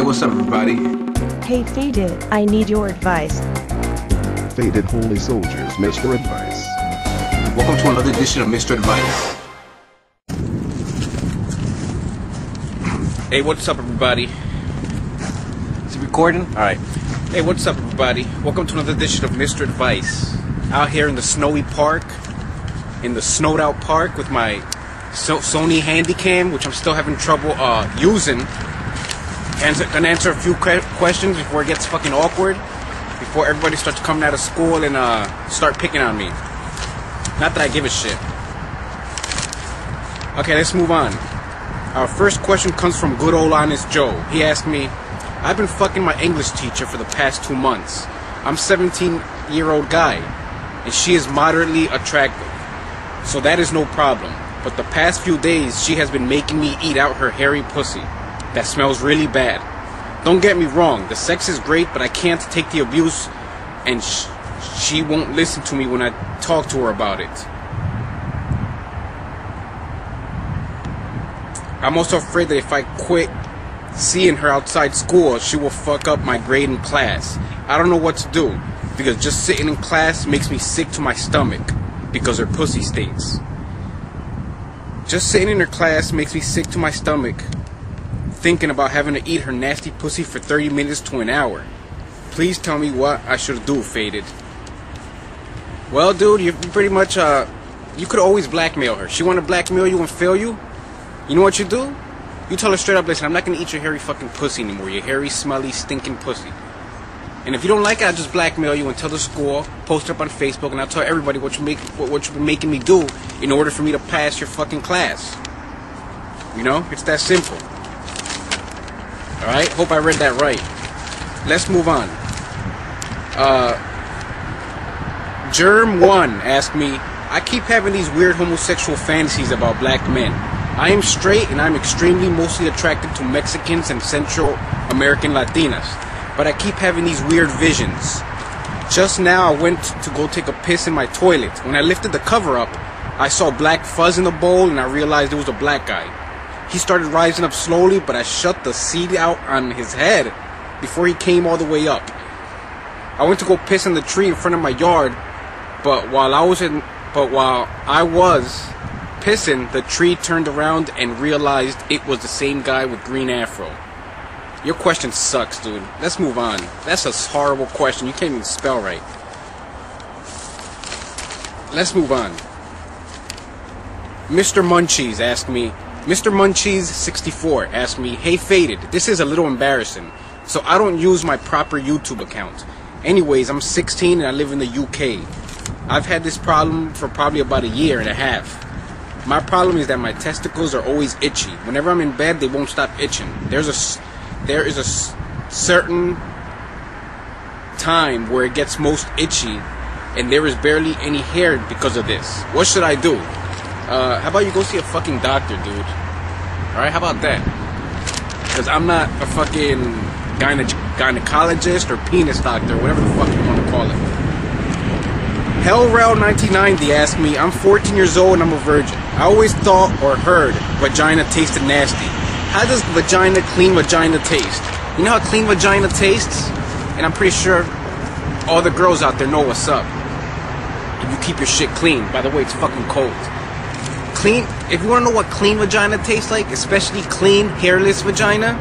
Hey, what's up, everybody? Hey Faded, I need your advice. Faded Holy Soldiers, Mr. Advice. Welcome to another edition of Mr. Advice. Hey, what's up, everybody? Is it recording? Alright. Hey, what's up, everybody? Welcome to another edition of Mr. Advice. Out here in the snowy park, in the snowed out park with my Sony handycam, which I'm still having trouble using. And gonna answer a few questions before it gets fucking awkward. Before everybody starts coming out of school and start picking on me. Not that I give a shit. Okay, let's move on. Our first question comes from good old Honest Joe. He asked me, I've been fucking my English teacher for the past 2 months. I'm a 17-year-old guy, and she is moderately attractive. So that is no problem. But the past few days, she has been making me eat out her hairy pussy. That smells really bad. Don't get me wrong, the sex is great, but I can't take the abuse, and she won't listen to me when I talk to her about it. I'm also afraid that if I quit seeing her outside school, she will fuck up my grade in class. I don't know what to do, because just sitting in class makes me sick to my stomach, because her pussy stinks. Just sitting in her class makes me sick to my stomach, thinking about having to eat her nasty pussy for 30 minutes to an hour. Please tell me what I should do, Faded. Well, dude, you pretty much, you could always blackmail her. She want to blackmail you and fail you? You know what you do? You tell her straight up, listen, I'm not going to eat your hairy fucking pussy anymore. Your hairy, smelly, stinking pussy. And if you don't like it, I'll just blackmail you and tell the school, post it up on Facebook, and I'll tell everybody what you've been making me do in order for me to pass your fucking class. You know? It's that simple. Alright? Hope I read that right. Let's move on. Germ1 asked me, I keep having these weird homosexual fantasies about black men. I am straight and I'm extremely mostly attracted to Mexicans and Central American Latinas. But I keep having these weird visions. Just now I went to go take a piss in my toilet. When I lifted the cover up, I saw black fuzz in the bowl and I realized it was a black guy. He started rising up slowly, but I shut the seat out on his head before he came all the way up. I went to go piss in the tree in front of my yard, but while I was pissing, the tree turned around and realized it was the same guy with green afro. Your question sucks, dude. Let's move on. That's a horrible question. You can't even spell right. Let's move on. Mr. Munchies asked me, Mr. Munchies 64 asked me, hey Faded, this is a little embarrassing, so I don't use my proper YouTube account. Anyways, I'm 16 and I live in the UK. I've had this problem for probably about 1.5 years. My problem is that my testicles are always itchy. Whenever I'm in bed, they won't stop itching. There is a certain time where it gets most itchy, and there is barely any hair because of this. What should I do? How about you go see a fucking doctor, dude? Alright, how about that? Because I'm not a fucking gynecologist or penis doctor, whatever the fuck you want to call it. Hellrail1990 asked me, I'm 14 years old and I'm a virgin. I always thought or heard vagina tasted nasty. How does clean vagina taste? You know how clean vagina tastes? And I'm pretty sure all the girls out there know what's up. If you keep your shit clean. By the way, it's fucking cold. Clean, if you want to know what clean vagina tastes like, especially clean, hairless vagina,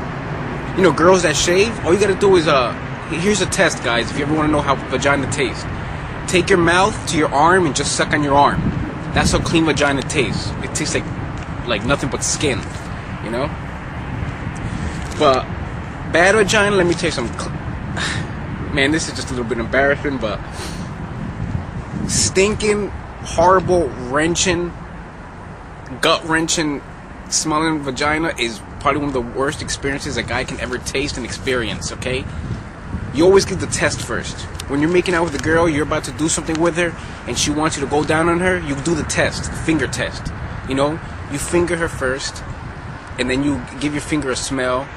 you know, girls that shave, all you gotta do is, here's a test, guys, if you ever want to know how vagina tastes. Take your mouth to your arm and just suck on your arm. That's how clean vagina tastes. It tastes like nothing but skin, you know? But bad vagina, let me tell you something. Man, this is just a little bit embarrassing, but stinking, horrible, wrenching, gut-wrenching, smelling vagina is probably one of the worst experiences a guy can ever taste and experience, okay? You always give the test first. When you're making out with a girl, you're about to do something with her, and she wants you to go down on her, you do the test, the finger test. You know, you finger her first, and then you give your finger a smell,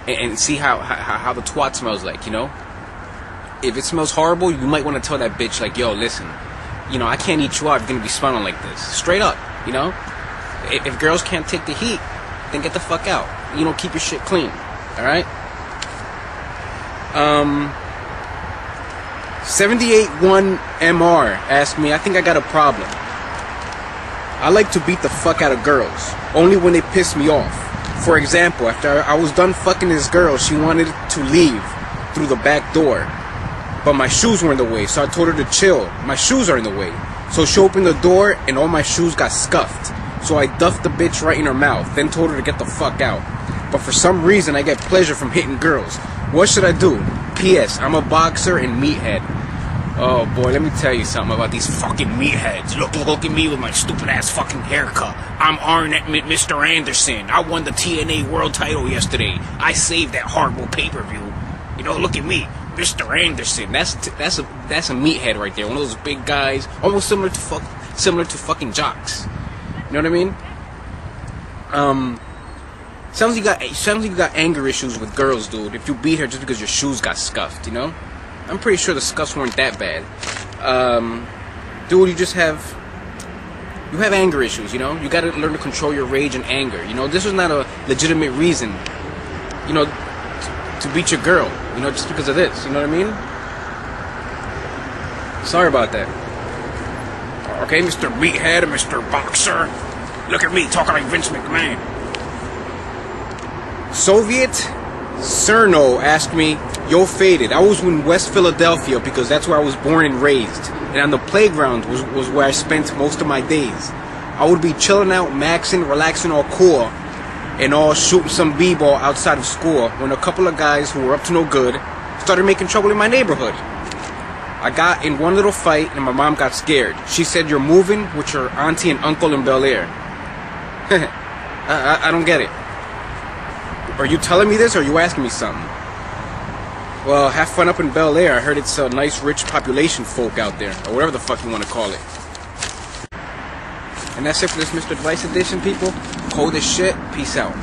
and see how the twat smells like, you know? If it smells horrible, you might want to tell that bitch, like, yo, listen, you know, I can't eat you out if you're going to be smelling like this. Straight up, you know? If girls can't take the heat, then get the fuck out. You know, keep your shit clean, alright? 781MR asked me, I think I got a problem. I like to beat the fuck out of girls, only when they piss me off. For example, after I was done fucking this girl, she wanted to leave through the back door, but my shoes were in the way, so I told her to chill. My shoes are in the way. So she opened the door and all my shoes got scuffed. So I duffed the bitch right in her mouth, then told her to get the fuck out. But for some reason, I get pleasure from hitting girls. What should I do? P.S. I'm a boxer and meathead. Oh boy, let me tell you something about these fucking meatheads. Look at me with my stupid ass fucking haircut. I'm Mr. Anderson. I won the TNA world title yesterday. I saved that horrible pay-per-view. You know, look at me, Mr. Anderson. That's a meathead right there. One of those big guys, almost similar to fucking jocks. You know what I mean? Sounds like you got anger issues with girls, dude. If you beat her just because your shoes got scuffed, you know? I'm pretty sure the scuffs weren't that bad. Dude, you have anger issues, you know? You gotta learn to control your rage and anger, you know? This was not a legitimate reason, you know, to beat your girl, you know, just because of this, you know what I mean? Sorry about that. Okay, Mr. Meathead and Mr. Boxer. Look at me talking like Vince McMahon. Soviet Cerno asked me, yo, Faded, I was in West Philadelphia because that's where I was born and raised. And on the playground was where I spent most of my days. I would be chilling out, maxing, relaxing, all cool, and all shooting some b-ball outside of school when a couple of guys who were up to no good started making trouble in my neighborhood. I got in one little fight and my mom got scared. She said, you're moving with your auntie and uncle in Bel Air. I don't get it. Are you telling me this or are you asking me something? Well, have fun up in Bel Air. I heard it's a nice, rich population folk out there, or whatever the fuck you want to call it. And that's it for this Mr. Advice edition, people. Cold as shit. Peace out.